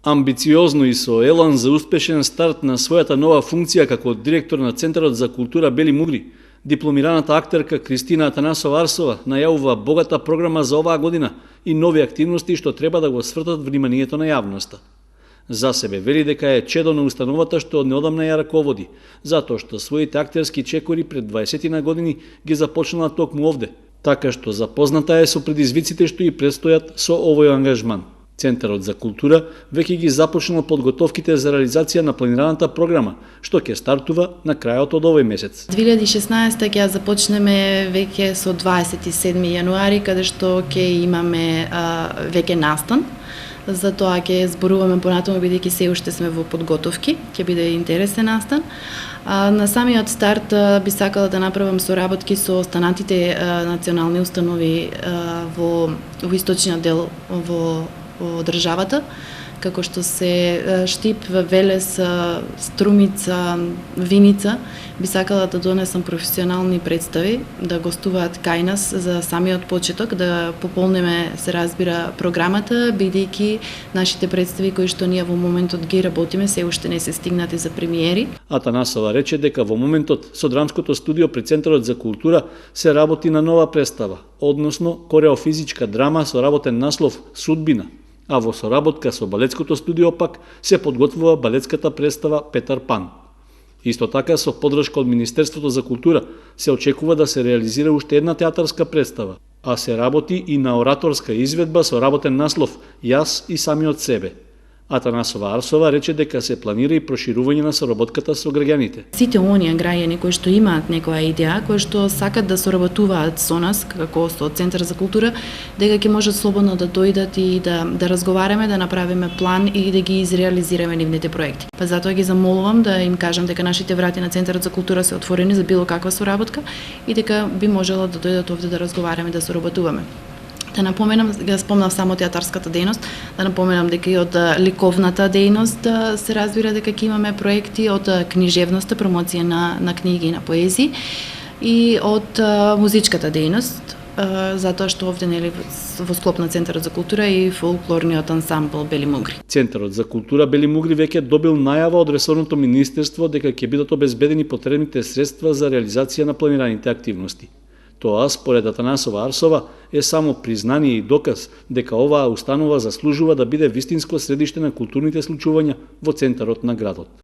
Амбициозно и со елан за успешен старт на својата нова функција како директор на Центарот за култура Бели Мугри, дипломираната актерка Кристина Атанасова Арсова најавува богата програма за оваа година и нови активности што треба да го свртат вниманието на јавноста. За себе вели дека е чедо на установата што неодамна ја раководи, затоа што своите актерски чекори пред 20 години ги започнала токму овде, така што запозната е со предизвиците што и предстојат со овој ангажман. Центарот за култура веќе ги започнал подготовките за реализација на планираната програма, што ќе стартува на крајот од овој месец. 2016 ќе започнеме веќе со 27 јануари, каде што ќе имаме веќе настан. За тоа ќе зборуваме понатаму, бидејќи се уште сме во подготовки, ќе биде интересен настан. На самиот старт би сакала да направам соработки со останатите национални установи во источниот дел во државата, како што се Штип, Велес, Струмица, Виница. Би сакала да донесам професионални представи, да гостуваат кај нас за самиот почеток, да пополниме, се разбира, програмата, бидејќи нашите представи кои што ние во моментот ги работиме се уште не се стигнати за премиери. Атанасова рече дека во моментот со драмското студио при Центарот за култура се работи на нова представа, односно кореофизичка драма со работен наслов Судбина, а во соработка со балетското студио пак се подготвува балетската представа Петар Пан. Исто така со поддршка од Министерството за култура се очекува да се реализира уште една театарска представа, а се работи и на ораторска изведба со работен наслов Јас и самиот себе. Атанасова Арсова рече дека се планира и проширување на соработката со граѓаните. Сите оние граѓани кои што имаат некоја идеја, кои што сакат да соработуваат со нас, како со Центар за култура, дека ќе можат слободно да дојдат и да разговараме, да направиме план и да ги изреализираме нивните проекти. Па затоа ги замолувам да им кажам дека нашите врати на Центарот за култура се отворени за било каква соработка и дека би можело да дојдат овде да разговараме, да соработуваме. Да напоменам, да спомнав само театарската дејност, да напоменам дека и од ликовната дејност се разбира дека ќе имаме проекти, од книжевноста, промоција на книги и на поезии и од музичката дејност, затоа што овде нели во склоп на Центарот за култура и фолклорниот ансамбл Бели Мугри. Центарот за култура Бели Мугри веќе добил најава од ресорното министерство дека ќе бидат обезбедени потребните средства за реализација на планираните активности. Тоа, според Атанасова Арсова, е само признание и доказ дека оваа установа заслужува да биде вистинско средиште на културните случувања во центарот на градот.